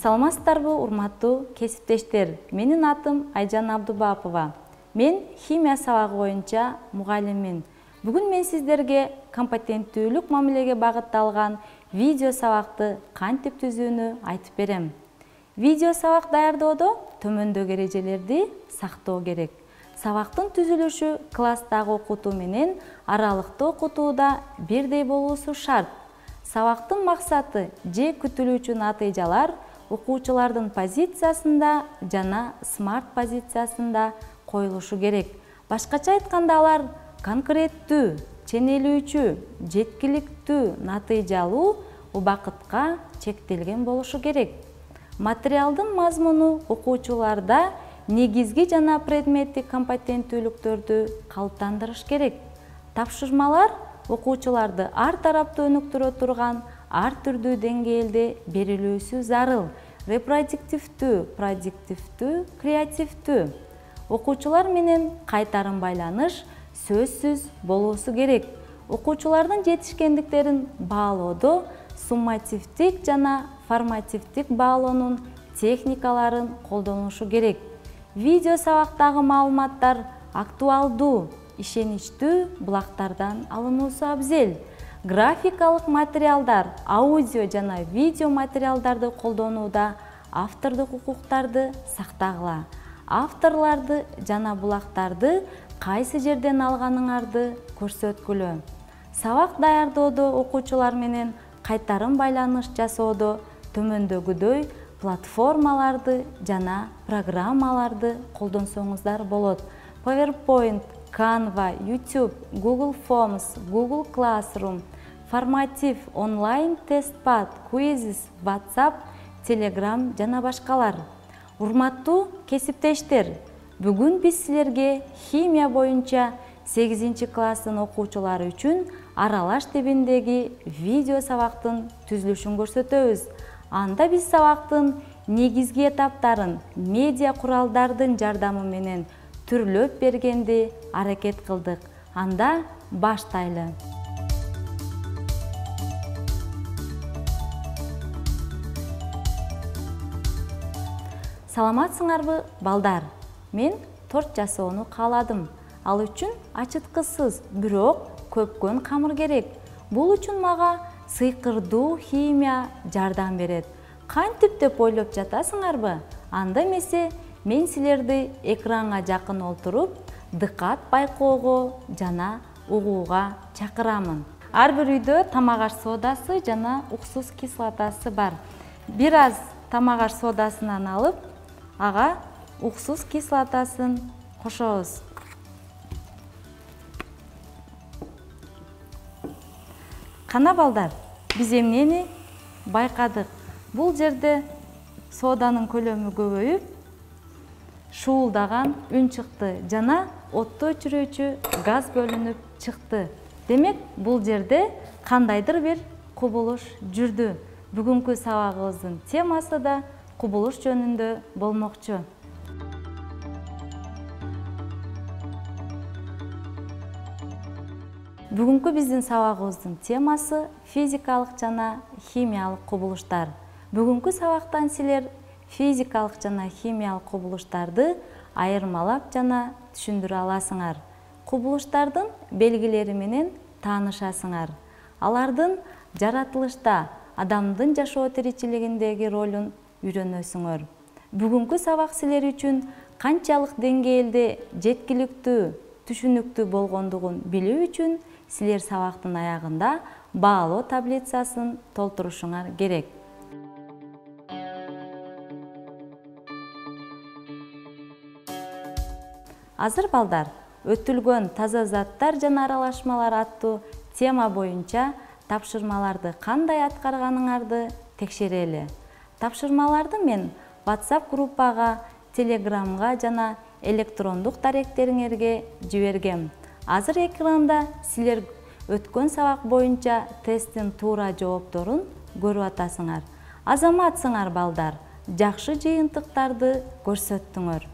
Саламатсыздарбы, урматтуу кесиптештер. Менин атым Айжан Абдубапова. Мен химия сабагы боюнча мугалиммин. Бүгүн мен сиздерге компетенттүүлүк мамилеге багытталган видео сабакты кантип түзүүнү айтып берем. Видео сабак даярдоодо төмөндөгү эрежелерди сактоо керек. Сабактын түзүлүшү класстагы окутуу менен аралыктуу окутууда бирдей болуусу шарт. Сабактын максаты же күтүлүүчү натыйжалар окуучулардын позициясында жана смарт позициясында коюлушу керек. Башкача айтканда алар конкреттүү, ченелүүчү, жеткиликтүү, натыйжалуу убакытка чектелген болушу керек. Материалдын мазмуну окуучуларда негизги жана предметтик компетенттүүлүктөрдү калыптандырыш керек. Тапшырмалар окуучуларды ар тараптуу өнүктүрө турган ар түрдүү деңгээлде берилүүсү зарыл. Репродуктивдүү, продуктивдүү, креативдүү. Окуучулар менен кайтарым байланыш сөзсүз болуусу керек. Окуучулардын жетишкендиктерин баалоодо суммативдик жана формативдик баалоонун техникаларын колдонушу керек. Видео сабактагы маалыматтар актуалдуу, ишеничтүү булактардан алынуусу абзел. Графикалык материалдар, аудио жана видео материалдарды колдонууда автордук укуктарды сактагыла. Авторларды жана булактарды кайсы жерден алганыңарды көрсөткүлө. Сабак даярдоодо окуучулар менен кайтарым байланыш жасоодо төмөндөгүдөй платформаларды жана программаларды колдонсоңуздар болот. PowerPoint, Canva, YouTube, Google Forms, Google Classroom, Formative, Online, TestPad, Quizzes, WhatsApp, Telegram жана башкалар. Урматтуу кесиптештер, бүгүн биз силерге химия боюнча 8 класстын окуучулары үчүн аралаш тибиндеги видео сабактын түзүлүшүн көрсөтөбүз. Анда биз сабактын негизги этаптарын медиа куралдардын жардамы менен түрлөп бергенди аракет кылдык. Анда баштайлы. Саламатсыңарбы, балдар? Мен торт жасоону кааладым. Ал үчүн ачыткысыз, бирок көпкөн камыр керек. Бул үчүн мага сыйкырдуу химия жардам берет. Кантип деп ойлоп жатасыңарбы? Анда эмесе мен силерди экранга жакын олтуруп, дыккат байкоого жана угууга чакырамын. Ар бир үйдө тамак аш содасы жана уксус кислотасы бар. Бир аз тамак аш содасынан алып, ага уксус кислотасын кошобуз. Кана балдар, биз эмнени байкадык? Бул жерде соданын көлөмү көбөйүп, шуулдаган үн чыкты жана отту өчүрүүчү газ бөлүнүп чыкты. Демек, бул жерде кандайдыр бир кубулуш жүрдү. Бүгүнкү сабагыбыздын темасы да кубулуш жөнүндө болмокчу. Бүгүнкү биздин сабагыбыздын темасы физикалык жана химиялык кубулуштар. Бүгүнкү сабактан силер физикалык жана химиялык кубулуштарды айырмалап жана түшүндүрө аласыңар. Кубулуштардын белгилери менен таанышасыңар. Алардын жаратылышта, адамдын жашоо тиричилигиндеги ролун үйрөнөсүңөр. Бүгүнкү сабак силер үчүн канчалык деңгээлде жеткиликтүү, түшүнүктүү болгондугун билүү үчүн силер сабактын аягында баалоо таблицасын толтурушуңар керек. Азыр балдар, өтүлгөн таза заттар жана аралашмалар аттуу тема боюнча тапшырмаларды кандай аткарганыңарды текшерели. Тапшырмаларды мен WhatsApp группага, Telegramга жана электрондук даректериңерге жибергем. Азыр экранда силер өткөн сабак боюнча тесттин туура жоопторун көрүп атасыңар. Азаматсыңар балдар, жакшы жыйынтыктарды көрсөттүңөр.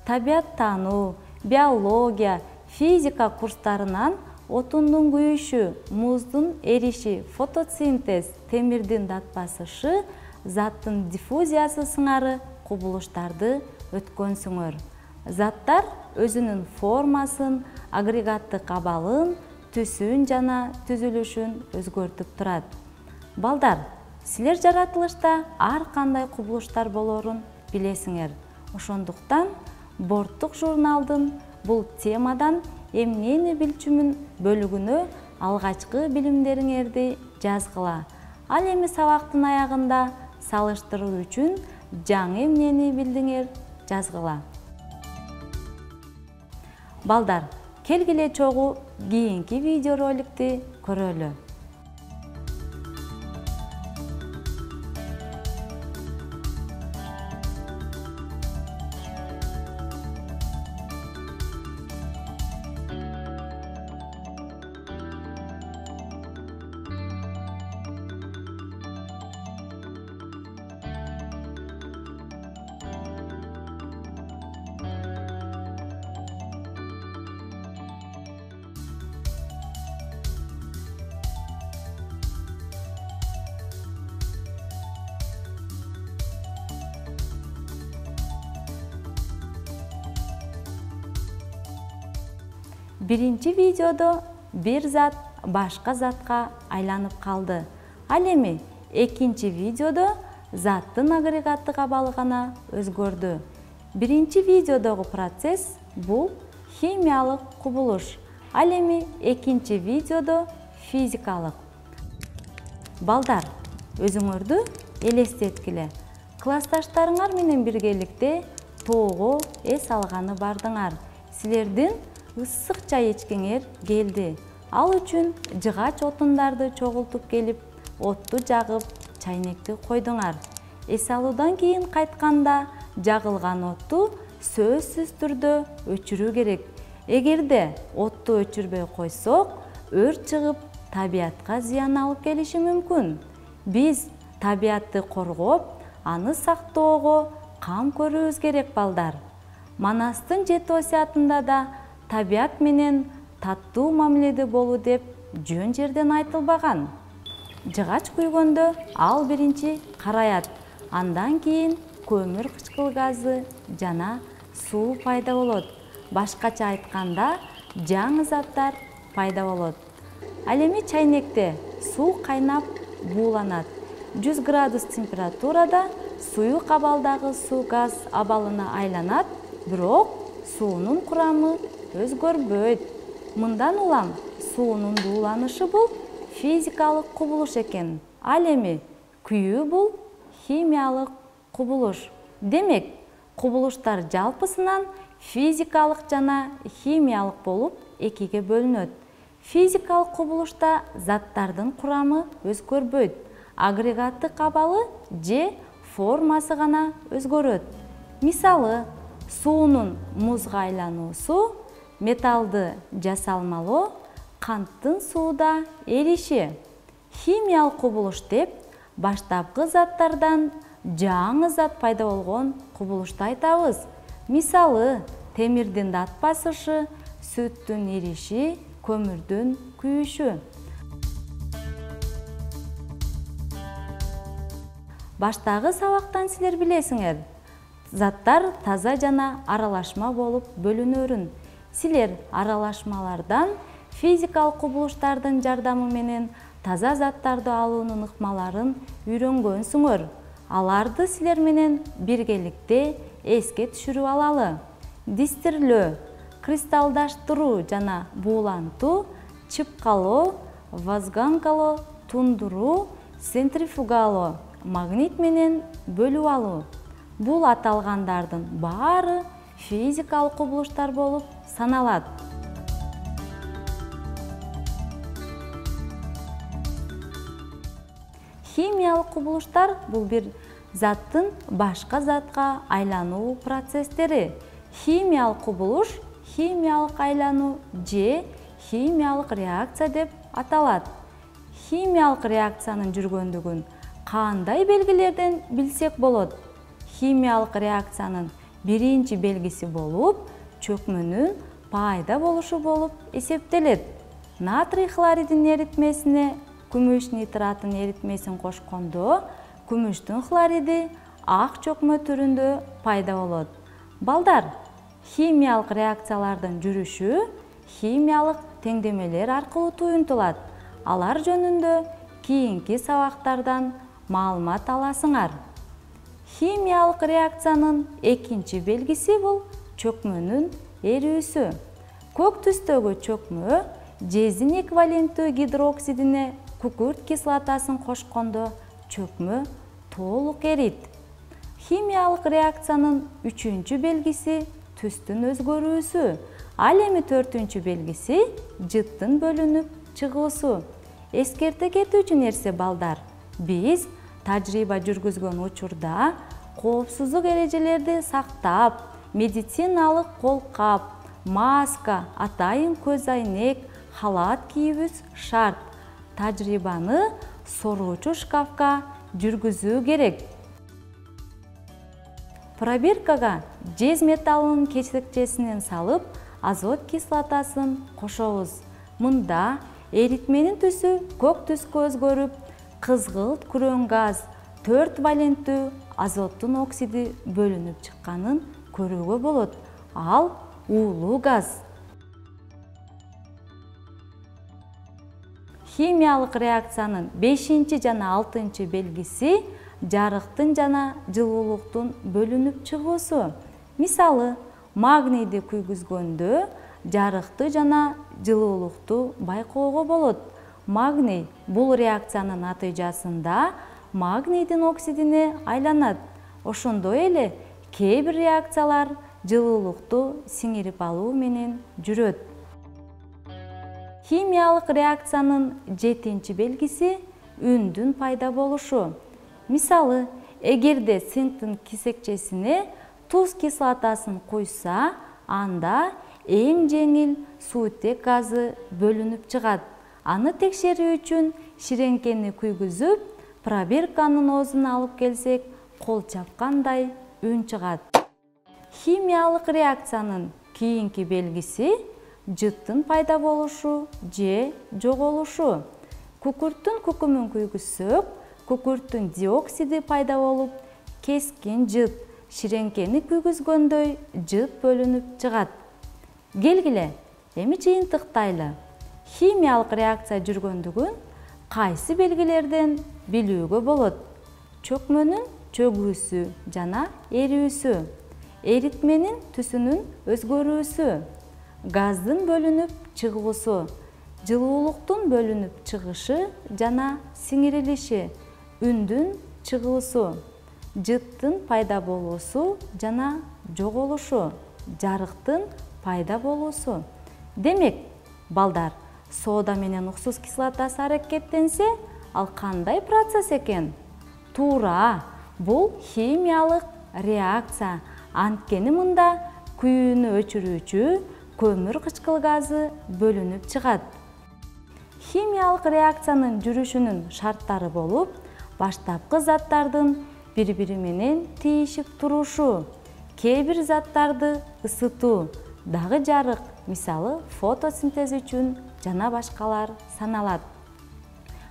Табиат таануу, биология, физика курстарынан отундун күйүшү, муздун эриши, фотосинтез, темирдин датпасышы, заттын диффузиясы сыңары кубулуштарды өткөнсүңөр. Заттар өзүнүн формасын, агрегаттык абалын, түсүн жана түзүлүшүн өзгөртүп турат. Балдар, силер жаратылышта ар кандай кубулуштар болорун билесиңер. Ошондуктан борттук журналдын бул темадан эмнени билчүмүн бөлүгүнө алгачкы билимдериңерди жазгыла. Ал эми сабактын аягында салыштыруу үчүн жаңы эмнени билдиңер жазгыла. Балдар, келгиле чогуу кийинки видеороликти көрөлү. Биринчи видеодо бир зат башка затка айланып калды. Ал эми экинчи видеодо заттын агрегаттык абалы гана өзгөрдү. Биринчи видеодогу процесс бул химиялык кубулуш. Ал эми экинчи видеодо физикалык. Балдар, өзүңөрдү элестеткиле. Классташтарыңар менен биргеликте тоого эс алганы бардыңар. Силердин ысык чай ичкеңер келди. Ал үчүн жыгач отундарды чогултуп келип, отту жагып, чайнекти койдуңар. Эс алуудан кийин кайтканда жагылган отту сөзсүз түрдө өчүрүү керек. Эгерде отту өчүрбөй койсок, өрт чыгып, табиятка зыян алып келиши мүмкүн. Биз табиятты коргоп, аны сактоого кам көрүүбүз керек, балдар. Манастын 7 осуятында да табият менен таттуу мамиледе болуу деп жөн жерден айтылбаган. Жыгач күйгөндө ал биринчи караят, андан кийин көмүр кычкыл газы жана суу пайда болот. Башкача айтканда, жаңы заттар пайда болот. Ал эми чайнекте суу кайнап бууланат. 100 градус температурада суюк абалдагы суу газ абалына айланат, бирок суунун курамы өзгөрбөйт. Мындан улам суунун бууланышы бул физикалык кубулуш экен. Ал эми күйүү бул химиялык кубулуш. Демек, кубулуштар жалпысынан физикалык жана химиялык болуп экиге бөлүнөт. Физикалык кубулушта заттардын курамы өзгөрбөйт. Агрегаттык абалы же формасы гана өзгөрөт. Мисалы, суунун музга айлануусу, металлды жасалмалоо, канттын сууда эриши. Химиялык кубулуш деп баштапкы заттардан жаңы зат пайда болгон кубулушту айтабыз. Мисалы, темирдин датпасышы, сүттүн эриши, көмүрдүн күйүшү. Баштагы сабактан силер билесиңер, заттар таза жана аралашма болуп бөлүнөрүн. Силер аралашмалардан физикалык кубулуштардын жардамы менен таза заттарды алуунун ыкмаларын үйрөнгөнсүңөр. Аларды силер менен биргеликте эске түшүрүп алалы. Дистирлөө, кристалдаштыруу жана буулантуу, чыпкалоо, вазганкалоо, тундуруу, центрифугалоо, магнит менен бөлүп алуу. Бул аталгандардын баары физикалык кубулуштар болуп саналат. Химиялык кубулуштар бул бир заттын башка затка айлануу процесстери. Химиялык кубулуш химиялык айлануу же химиялык реакция деп аталат. Химиялык реакциянын жүргөндүгүн кандай белгилерден билсек болот? Химиялык реакциянын биринчи белгиси болуп, чөкмөнүн пайда болушу болуп эсептелет. Натрий хлоридин эритмесине күмүш нитратын эритмесин кошкондо күмүштүн хлориди ак чөкмө түрүндө пайда болот. Балдар, химиялык реакциялардын жүрүшү химиялык теңдемелер аркылуу туюнтулат. Алар жөнүндө кийинки сабактардан маалымат аласыңар. Химиялык реакциянын экинчи белгиси бул чөкмөнүн эрүүсү. Көк түстөгү чөкмө жездин эквиваленттүү гидроксидине күкүрт кислотасын кошкондо чөкмө толук эрийт. Химиялык реакциянын үчүнчү белгиси түстүн өзгөрүүсү. Ал эми төртүнчү белгиси жыттын бөлүнүп чыгуусу. Эскерте кетүүчү нерсе балдар, биз тажрыйба жүргүзгөн учурда коопсуздук эрежелерди сактап, медициналык колкап, маска, атайын көз айнек, халат кийүүбүз шарт. Тажрыйбаны соруучу шкафка жүргүзүү керек. Пробиркага жез металлынын кесекчесинен салып, азот кислотасын кошобуз. Мында эритменин түсү көк түскө өзгөрүп, кызгылт күрөң газ 4 валенттүү азоттун оксиди бөлүнүп чыкканын көрүүгө болот. Ал уулуу газ. Химиялык реакциянын 5 жана 6 белгиси жарыктын жана жылуулуктун бөлүнүп чыгуусу. Мисалы, магнийди күйгүзгөндө жарыкты жана жылуулукту байкоого болот. Магний бул реакциянын натыйжасында магнийдин оксидине айланат. Ошондой эле кээ бир реакциялар жылуулукту сиңирип алуу менен жүрөт. Химиялык реакциянын 7 белгиси үндүн пайда болушу. Мисалы, эгерде цинктин кесекчесине туз кислотасын куйса, анда эң жеңил суутек газы бөлүнүп чыгат. Аны текшерүү үчүн ширеңкени күйгүзүп, пробирканын оозуна алып келсек, кол чапкандай үн чыгат. Химиялык реакциянын кийинки белгиси жыттын пайда болушу же жоголушу. Күкүрттүн күкүмүн күйгүзсөк, күкүрттүн диоксиди пайда болуп, кескин жыт, ширеңкени күйгүзгөндөй жыт бөлүнүп чыгат. Келгиле, эми жыйынтыктайлы. Химиялык реакция жүргөндүгүн кайсы белгилерден билүүгө болот? Чөкмөнүн чөгүүсү жана эрүүсү, эритменин түсүнүн өзгөрүүсү, газдын бөлүнүп чыгуусу, жылуулуктун бөлүнүп чыгышы жана сиңирилиши, үндүн чыгуусу, жыттын пайда болуусу жана жоголушу, жарыктын пайда болуусу. Демек, балдар, сода менен уксус кислотасы аракеттенсе, ал кандай процесс экен? Туура, бул химиялык реакция. Анткени мында күйүүнү өчүрүүчү көмүр кычкыл газы бөлүнүп чыгат. Химиялык реакциянын жүрүшүнүн шарттары болуп, баштапкы заттардын бири-бири менен тийишип турушу, кээ бир заттарды ысытуу, дагы жарык, мисалы фотосинтез үчүн жана башкалар саналат.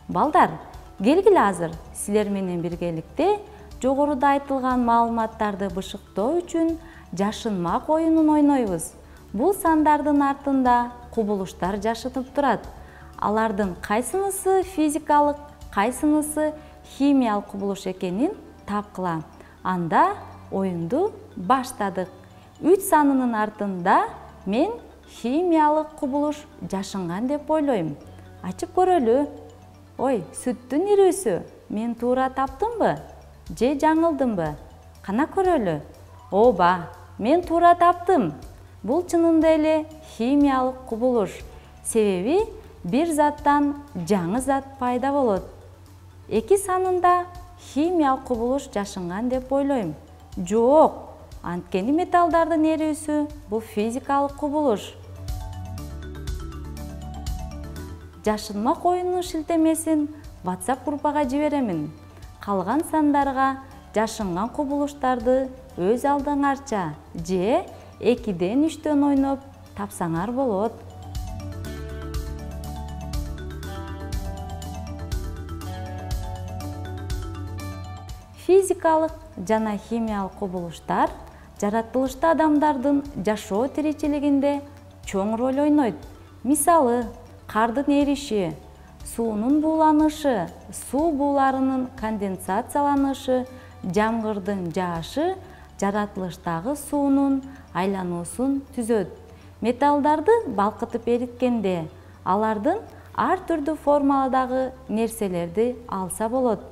Балдар, келгиле азыр силер менен биргеликте жогоруда айтылган маалыматтарды бышыктоо үчүн жашынмак оюнун ойнойбуз. Бул сандардын артында кубулуштар жашынып турат. Алардын кайсынысы физикалык, кайсынысы химиялык кубулуш экенин тапкыла. Анда оюнду баштадык. 3 санынын артында мен химиялык кубулуш жашынган деп ойлойм. Ачып көрөлү. Ой, сүттүн ирүүсү. Мен туура таптымбы? Же жаңылдымбы? Кана көрөлү. Ооба, мен туура таптым. Бул чынында эле химиялык кубулуш. Себеби бир заттан жаңы зат пайда болот. 2 санында химиялык кубулуш жашынган деп ойлойм. Жок, анткени металлдардын эрүүсү бул физикалык кубулуш. Жашынмак оюнун шилтемесин WhatsApp группага жиберемин. Калган сандарга жашынган кубулуштарды өз алдыңарча же 2-ден 3-төн ойноп тапсаңар болот. Физикалык жана химиялык кубулуштар жаратылышта адамдардын жашоо тиричилигинде чоң роль ойнойт. Мисалы, кардын эриши, суунун бууланышы, суу бууларынын конденсацияланышы, жамгырдын жаашы жаратылыштагы суунун айлануусун түзөт. Металлдарды балкытып эриткенде алардын ар түрдүү формаладагы нерселерди алса болот.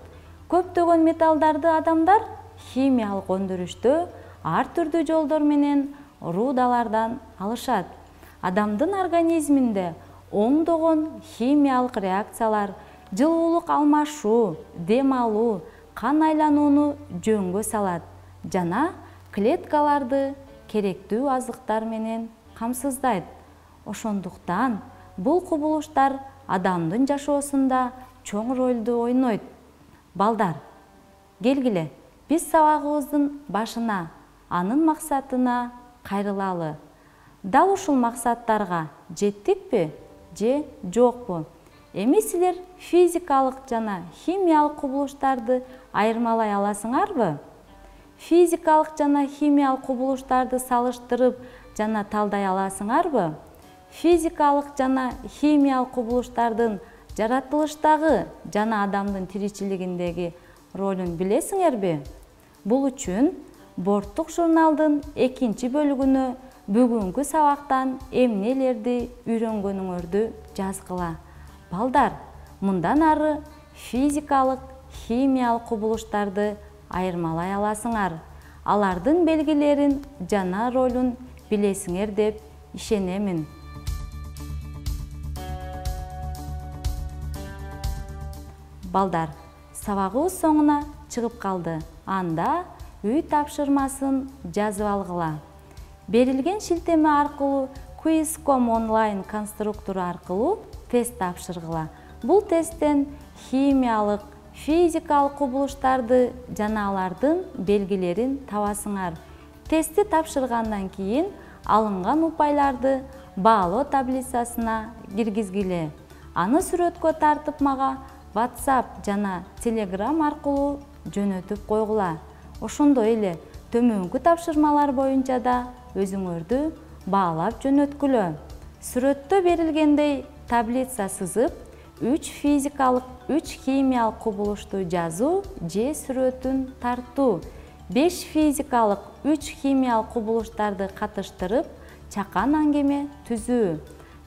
Көптөгөн металлдарды адамдар химиялык өндүрүштө ар түрдүү жолдор менен рудалардан алышат. Адамдын организминде оңдогон химиялык реакциялар жылуулук алмашуу, дем алуу, кан айланууну жөнгө салат жана клеткаларды керектүү азыктар менен камсыздайт. Ошондуктан бул кубулуштар адамдын жашоосунда чоң ролду ойнойт. Балдар, келгиле, биз сабагыбыздын башына, анын максатына кайрылалы. Дал ушул максаттарга жеттикпи же жокпу? Эми силер физикалык жана химиялык кубулуштарды айырмалай аласыңарбы? Физикалык жана химиялык кубулуштарды салыштырып жана талдай аласыңарбы? Физикалык жана химиялык кубулуштардын жаратылыштагы жана адамдын тиричилигиндеги ролун билесиңерби? Бул үчүн борттук журналдын 2-чи бөлүгүнө бүгүнкү сабактан эмнелерди үйрөнгөнүңөрдү жазгыла. Балдар, мындан ары физикалык, химиялык кубулуштарды айырмалай аласыңар. Алардын белгилерин жана ролун билесиңер деп ишенемин. Балдар, сабагыбыз соңуна чыгып калды. Анда үй тапшырмасын жазып алгыла. Берилген шилтеме аркылуу Quiz.com онлайн конструктуру аркылуу тест тапшыргыла. Бул тесттен химиялык, физикалык кубулуштарды жана алардын белгилерин табасыңар. Тестти тапшыргандан кийин алынган упайларды баалоо таблицасына киргизгиле. Аны сүрөткө тартып мага WhatsApp жана Telegram аркылуу жөнөтүп койгула. Ошондой эле төмөнкү тапшырмалар боюнча да өзүңөрдү баалап жөнөткүлө. Сүрөттө берилгендей таблица сызып, 3 физикалык, 3 химиялык кубулушту жазуу же сүрөтүн тартуу, 5 физикалык, 3 химиялык кубулуштарды катыштырып, чакан аңгеме түзүү,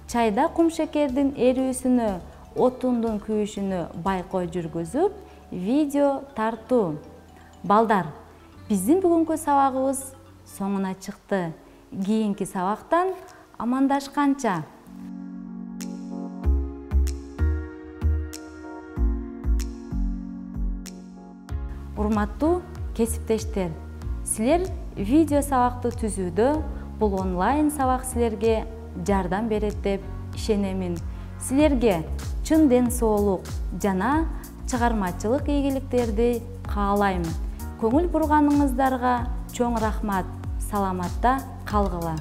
чайда кумшекердин эрүүсүнө, отундун күйүшүнө байкоо жүргүзүп, видео тартуу. Балдар, биздин бүгүнкү сабагыбыз соңуна чыкты. Кийинки сабактан амандашканча. Урматтуу кесиптештер, силер видео сабакты түзүүдө бул онлайн сабак силерге жардам берет деп ишенемин. Силерге чын ден соолук жана чыгармачылык ийгиликтерди каалайм. Көңүл бурганыңыздарга чоң рахмат. Саламатта калгыла.